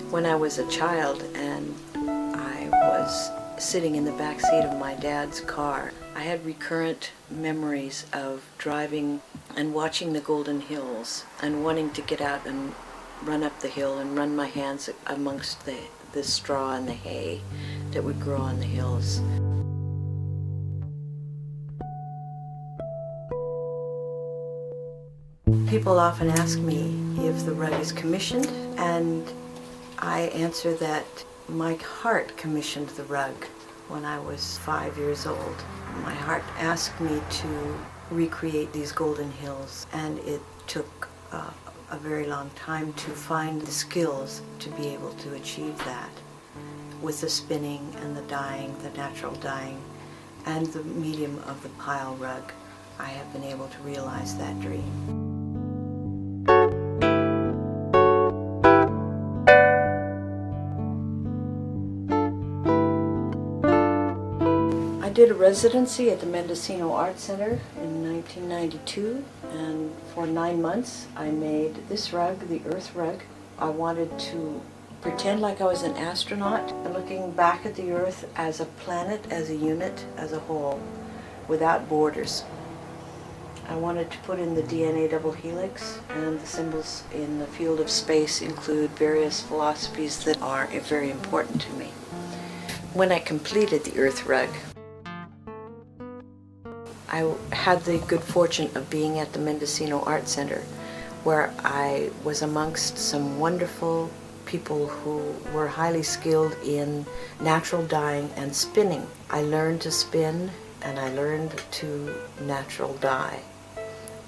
When I was a child and I was sitting in the back seat of my dad's car, I had recurrent memories of driving and watching the Golden Hills and wanting to get out and run up the hill and run my hands amongst the straw and the hay that would grow on the hills. People often ask me if the rug is commissioned, and I answer that my heart commissioned the rug when I was 5 years old. My heart asked me to recreate these golden hills, and it took a very long time to find the skills to be able to achieve that. With the spinning and the dyeing, the natural dyeing, and the medium of the pile rug, I have been able to realize that dream. I did a residency at the Mendocino Art Center in 1992, and for 9 months I made this rug, the Earth rug. I wanted to pretend like I was an astronaut and looking back at the Earth as a planet, as a unit, as a whole, without borders. I wanted to put in the DNA double helix, and the symbols in the field of space include various philosophies that are very important to me. When I completed the Earth rug, I had the good fortune of being at the Mendocino Art Center, where I was amongst some wonderful people who were highly skilled in natural dyeing and spinning. I learned to spin and I learned to natural dye.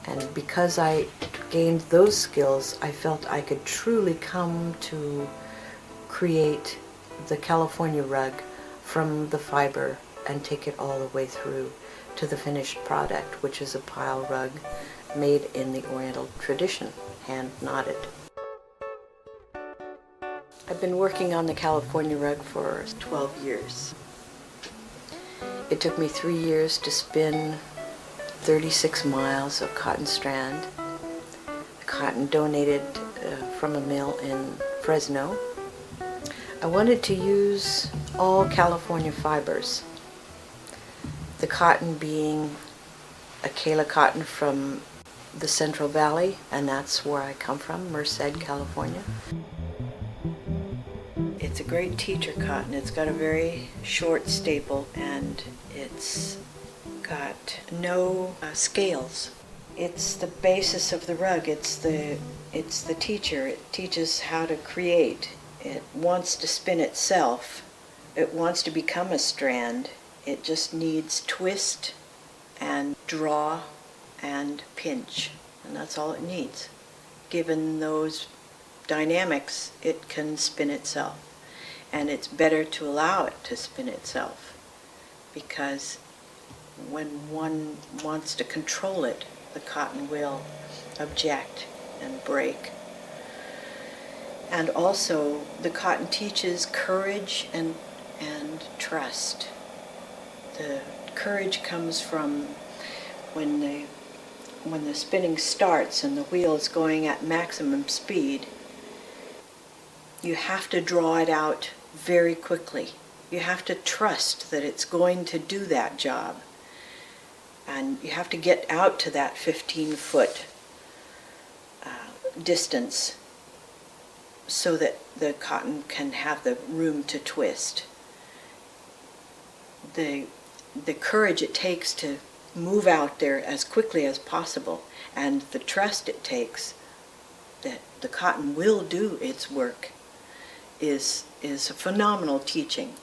And because I gained those skills, I felt I could truly come to create the California rug from the fiber and take it all the way through to the finished product, which is a pile rug made in the Oriental tradition, hand knotted. I've been working on the California rug for 12 years. It took me 3 years to spin 36 miles of cotton strand, cotton donated from a mill in Fresno. I wanted to use all California fibers. The cotton being a Kala cotton from the Central Valley, and that's where I come from, Merced, California. It's a great teacher cotton. It's got a very short staple, and it's got no scales. It's the basis of the rug. It's the teacher. It teaches how to create. It wants to spin itself. It wants to become a strand. It just needs twist and draw and pinch, and that's all it needs. Given those dynamics, it can spin itself, and it's better to allow it to spin itself, because when one wants to control it, the cotton will object and break. And also, the cotton teaches courage and trust. The courage comes from when the spinning starts and the wheel is going at maximum speed. You have to draw it out very quickly. You have to trust that it's going to do that job. And you have to get out to that 15-foot distance so that the cotton can have the room to twist. The courage it takes to move out there as quickly as possible, and the trust it takes that the cotton will do its work is a phenomenal teaching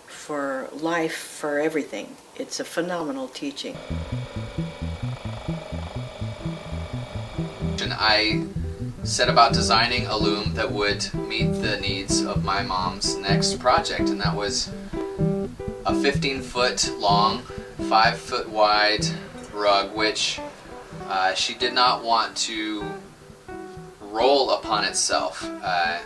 for life, for everything. It's a phenomenal teaching. And I set about designing a loom that would meet the needs of my mom's next project, and that was a 15-foot long 5-foot wide rug, which she did not want to roll upon itself, and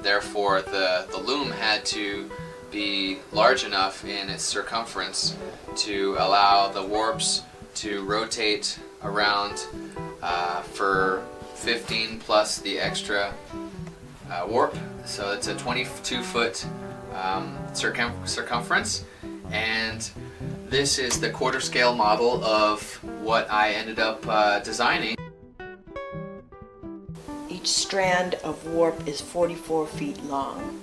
therefore the loom had to be large enough in its circumference to allow the warps to rotate around for 15 plus the extra warp. So it's a 22-foot circumference, and this is the quarter scale model of what I ended up designing. Each strand of warp is 44 feet long.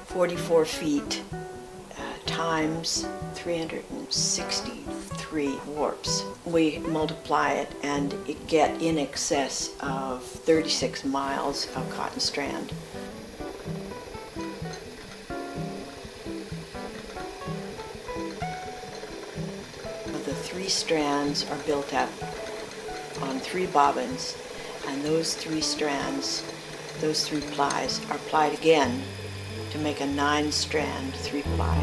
44 feet times 363 warps. We multiply it and it get in excess of 36 miles of cotton strand. The 3 strands are built up on 3 bobbins, and those 3 strands, those 3 plies, are plied again to make a 9-strand 3-ply.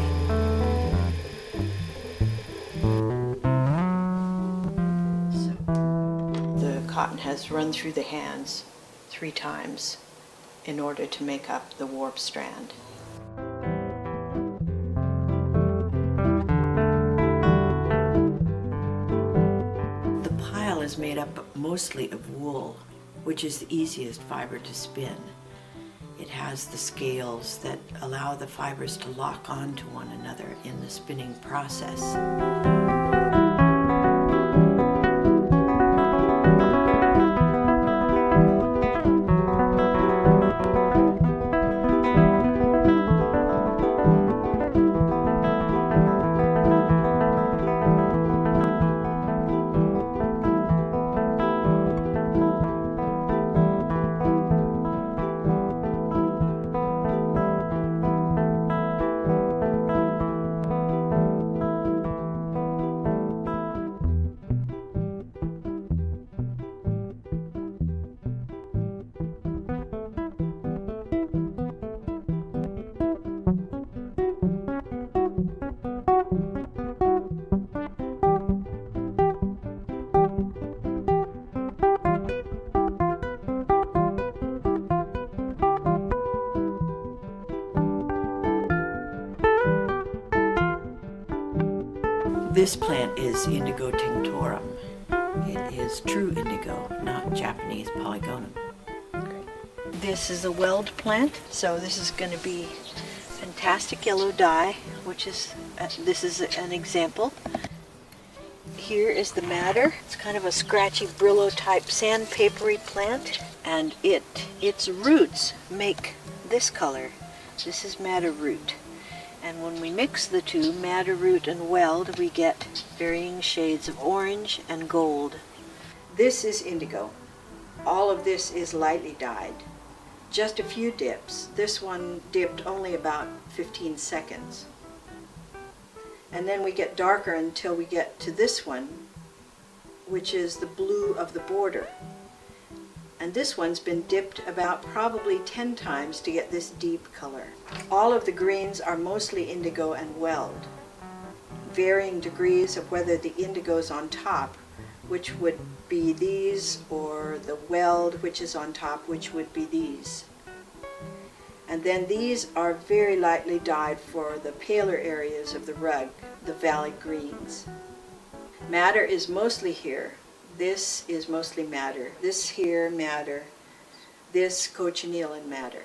So the cotton has run through the hands 3 times in order to make up the warp strand. The pile is made up mostly of wool, which is the easiest fiber to spin. It has the scales that allow the fibers to lock onto one another in the spinning process. This plant is Indigo tinctorum. It is true indigo, not Japanese polygonum. This is a weld plant, so this is going to be fantastic yellow dye, which is, this is an example. Here is the madder. It's kind of a scratchy Brillo type sandpapery plant, and its roots make this color. This is madder root. And when we mix the two, madder root and weld, we get varying shades of orange and gold. This is indigo. All of this is lightly dyed. Just a few dips. This one dipped only about 15 seconds. And then we get darker until we get to this one, which is the blue of the border. And this one's been dipped about probably 10 times to get this deep color. All of the greens are mostly indigo and weld, varying degrees of whether the indigo's on top, which would be these, or the weld, which is on top, which would be these. And then these are very lightly dyed for the paler areas of the rug, the valley greens. Madder is mostly here. This is mostly madder. This here, madder. This cochineal and madder.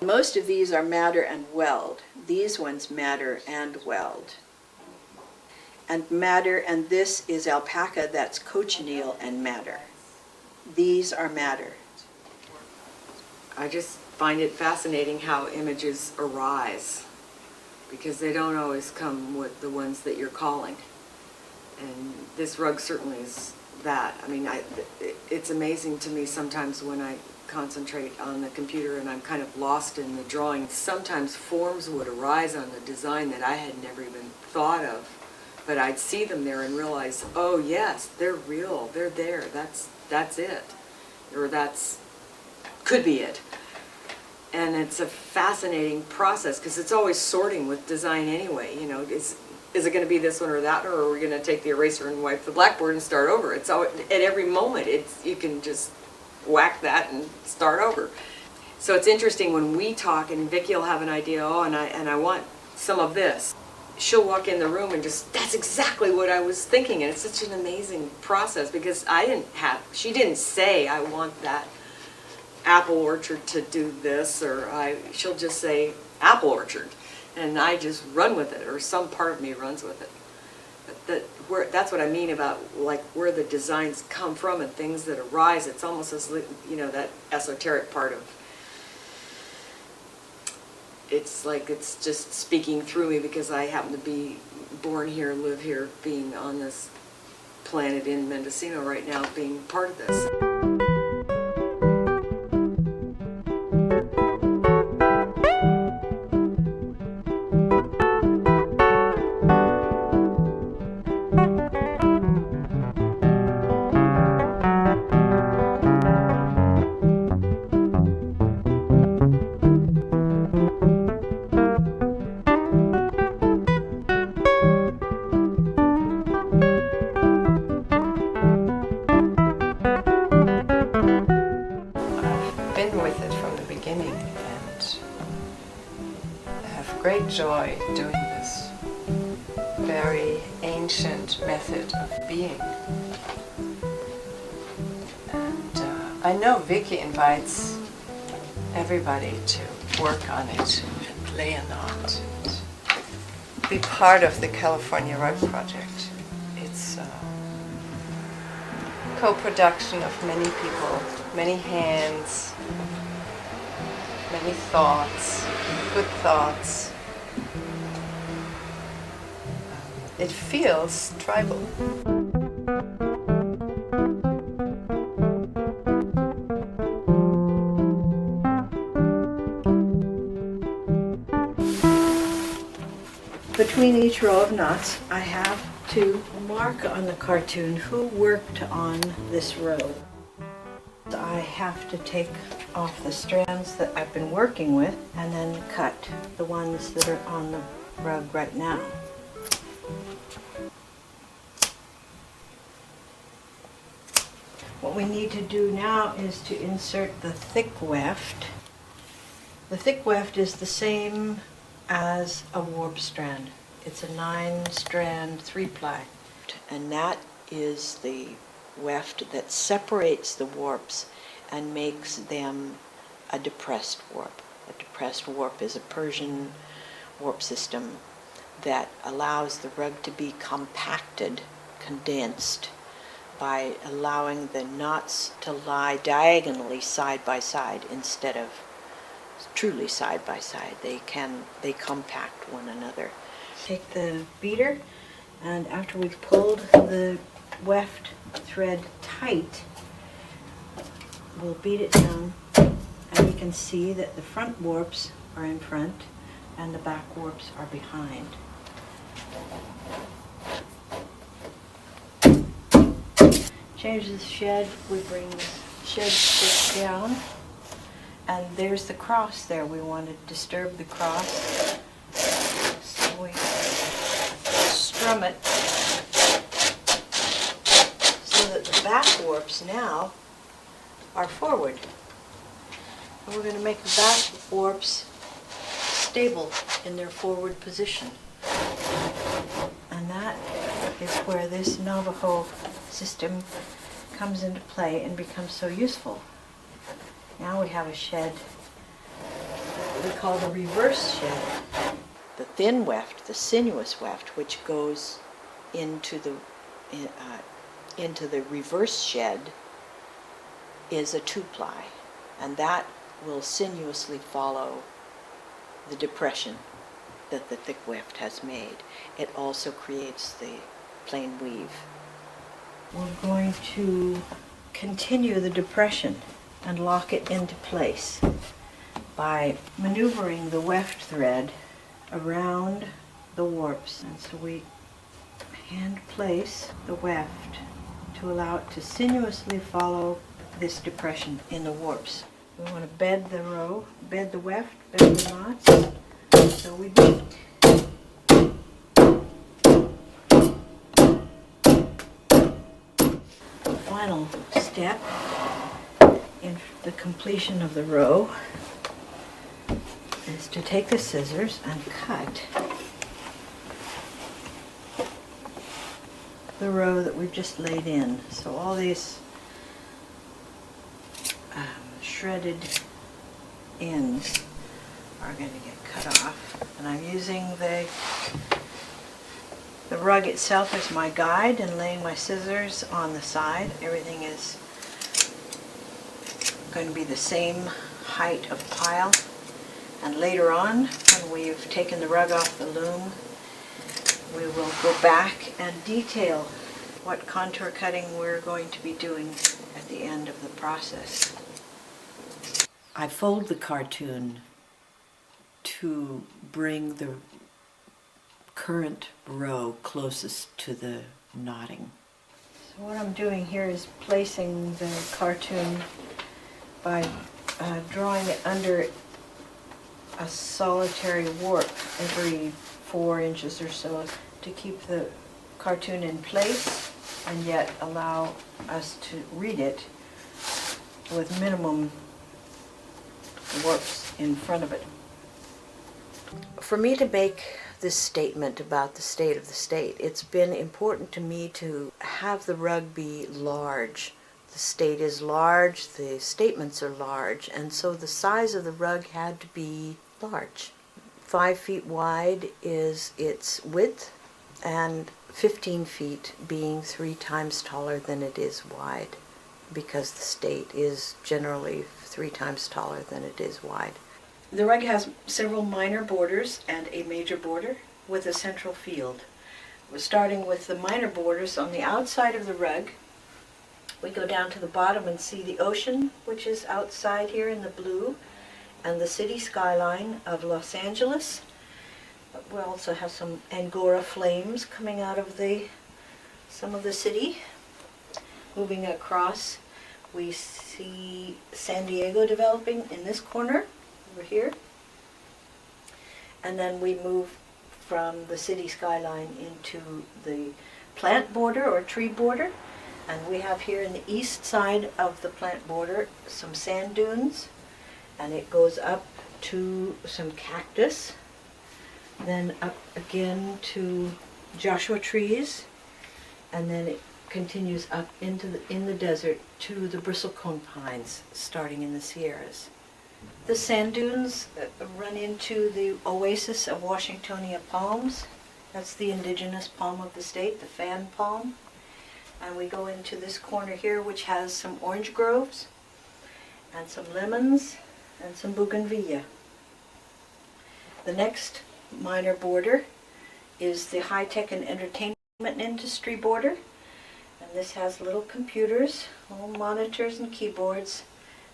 Most of these are madder and weld. These ones madder and weld. And madder, and this is alpaca, that's cochineal and madder. These are madder. I just find it fascinating how images arise, because they don't always come with the ones that you're calling. And this rug certainly is that. I mean, it's amazing to me sometimes when I concentrate on the computer and I'm kind of lost in the drawing. Sometimes forms would arise on the design that I had never even thought of, but I'd see them there and realize, oh yes, they're real, they're there, that's it, or that's could be it. And it's a fascinating process because it's always sorting with design anyway. You know, is it going to be this one or that, or are we going to take the eraser and wipe the blackboard and start over? It's always, at every moment, you can just whack that and start over. So it's interesting when we talk, and Vicki will have an idea. Oh, and I want some of this. She'll walk in the room and just, that's exactly what I was thinking. And it's such an amazing process because she didn't say, I want that apple orchard to do this, or she'll just say apple orchard, and I just run with it, or some part of me runs with it. That's what I mean about like where the designs come from and things that arise. It's almost as, you know, that esoteric part of it's like it's just speaking through me because I happen to be born here, live here, being on this planet in Mendocino right now, being part of this. Great joy doing this very ancient method of being. And I know Vicki invites everybody to work on it and lay a knot, and be part of the California Rug Project. It's a co-production of many people, many hands, many thoughts, good thoughts. It feels tribal. Between each row of knots, I have to mark on the cartoon who worked on this row. I have to take off the strands that I've been working with and then cut the ones that are on the rug right now. What we need to do now is to insert the thick weft. The thick weft is the same as a warp strand. It's a 9-strand 3-ply, and that is the weft that separates the warps and makes them a depressed warp. A depressed warp is a Persian warp system that allows the rug to be compacted, condensed, by allowing the knots to lie diagonally side by side instead of truly side by side. They compact one another. Take the beater, and after we've pulled the weft thread tight, we'll beat it down, and you can see that the front warps are in front and the back warps are behind. Change the shed, we bring the shed stick down, and there's the cross there. We want to disturb the cross, so we strum it so that the back warps now are forward. And we're going to make the back warps stable in their forward position. And that is where this Navajo system comes into play and becomes so useful. Now we have a shed that we call the reverse shed. The thin weft, the sinuous weft, which goes into the reverse shed, is a 2-ply, and that will sinuously follow the depression that the thick weft has made. It also creates the plain weave. We're going to continue the depression and lock it into place by maneuvering the weft thread around the warps. And so we hand place the weft to allow it to sinuously follow this depression in the warps. We want to bed the row, bed the weft, bed the knots. So we do. The final step in the completion of the row is to take the scissors and cut the row that we've just laid in. So all these shredded ends are going to get cut off. And I'm using the rug itself as my guide and laying my scissors on the side. Everything is going to be the same height of pile. And later on, when we've taken the rug off the loom, we will go back and detail what contour cutting we're going to be doing at the end of the process. I fold the cartoon to bring the current row closest to the knotting. So what I'm doing here is placing the cartoon by drawing it under a solitary warp every 4 inches or so to keep the cartoon in place and yet allow us to read it with minimum warps in front of it. For me to make this statement about the state of the state, it's been important to me to have the rug be large. The state is large, the statements are large, and so the size of the rug had to be large. 5 feet wide is its width, and 15 feet being 3 times taller than it is wide, because the state is generally 3 times taller than it is wide. The rug has several minor borders and a major border with a central field. We're starting with the minor borders on the outside of the rug. We go down to the bottom and see the ocean, which is outside here in the blue, and the city skyline of Los Angeles. We also have some Angora flames coming out of some of the city. Moving across, we see San Diego developing in this corner over here. And then we move from the city skyline into the plant border or tree border. And we have here in the east side of the plant border some sand dunes, and it goes up to some cactus, then up again to Joshua trees, and then it continues up into in the desert to the bristlecone pines starting in the Sierras. The sand dunes run into the oasis of Washingtonia palms. That's the indigenous palm of the state, the fan palm. And we go into this corner here, which has some orange groves and some lemons and some bougainvillea. The next minor border is the high-tech and entertainment industry border. And this has little computers, little monitors and keyboards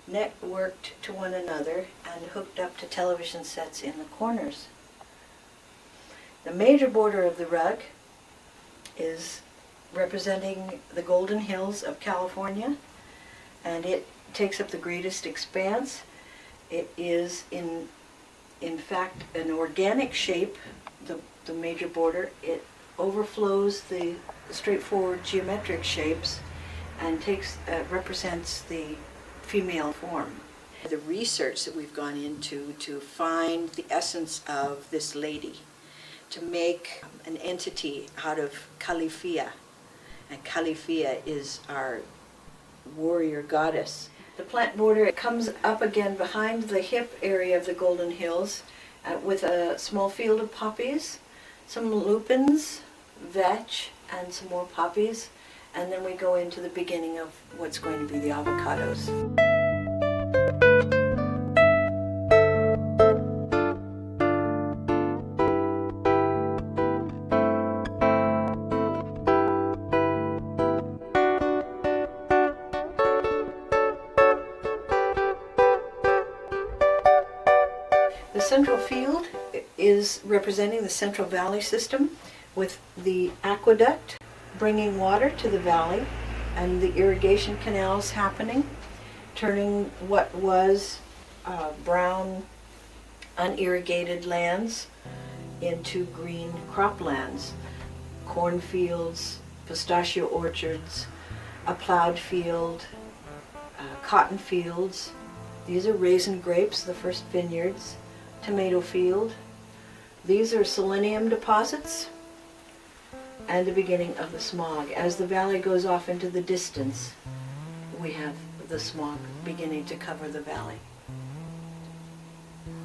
networked to one another and hooked up to television sets in the corners. The major border of the rug is representing the Golden Hills of California, and it takes up the greatest expanse. It is in fact an organic shape, the major border. It overflows the straightforward geometric shapes and represents the female form. The research that we've gone into to find the essence of this lady, to make an entity out of Califia. And Califia is our warrior goddess. The plant border, it comes up again behind the hip area of the Golden Hills with a small field of poppies, some lupins, vetch, and some more poppies. And then we go into the beginning of what's going to be the avocados. The central field is representing the Central Valley system with the aqueduct bringing water to the valley and the irrigation canals happening. turning what was brown, unirrigated lands into green croplands, cornfields, pistachio orchards, a plowed field, cotton fields. These are raisin grapes, the first vineyards, tomato field. These are selenium deposits and the beginning of the smog. As the valley goes off into the distance, we have the smog beginning to cover the valley.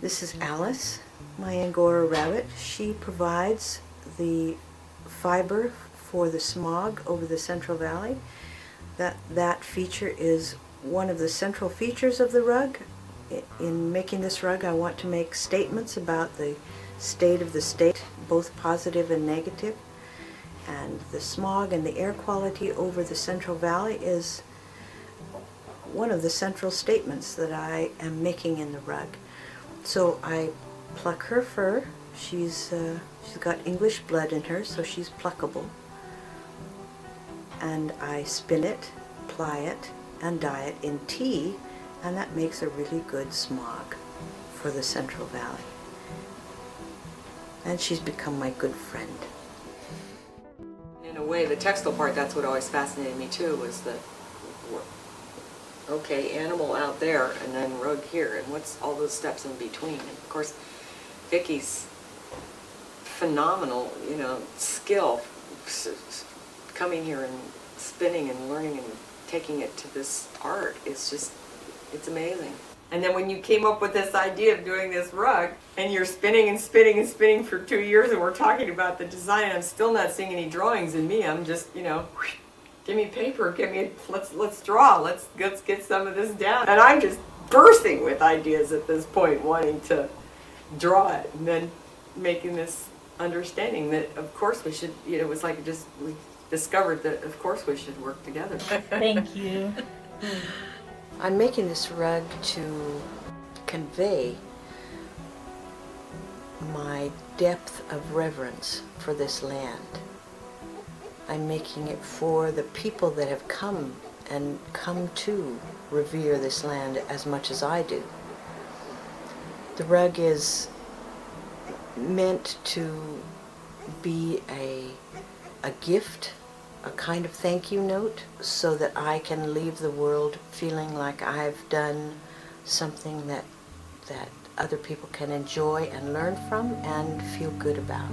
This is Alice, my Angora rabbit. She provides the fiber for the smog over the Central Valley. That feature is one of the central features of the rug. In making this rug, I want to make statements about the state of the state, both positive and negative. And the smog and the air quality over the Central Valley is one of the central statements that I am making in the rug. So I pluck her fur. She's got English blood in her, so she's pluckable. And I spin it, ply it, and dye it in tea, and that makes a really good smog for the Central Valley. And she's become my good friend. In a way, the textile part, that's what always fascinated me too, was that, okay, animal out there and then rug here, and what's all those steps in between? And of course, Vicky's phenomenal, skill coming here and spinning and learning and taking it to this art is just, it's amazing. And then when you came up with this idea of doing this rug, and you're spinning and spinning and spinning for 2 years, and we're talking about the design, and I'm still not seeing any drawings in me. I'm just, give me paper, let's draw, let's get some of this down. And I'm just bursting with ideas at this point, wanting to draw it, and then making this understanding that of course we should, it was like just we discovered that of course we should work together. Thank you. I'm making this rug to convey my depth of reverence for this land. I'm making it for the people that have come to revere this land as much as I do. The rug is meant to be a gift, a kind of thank you note, so that I can leave the world feeling like I've done something that other people can enjoy and learn from and feel good about.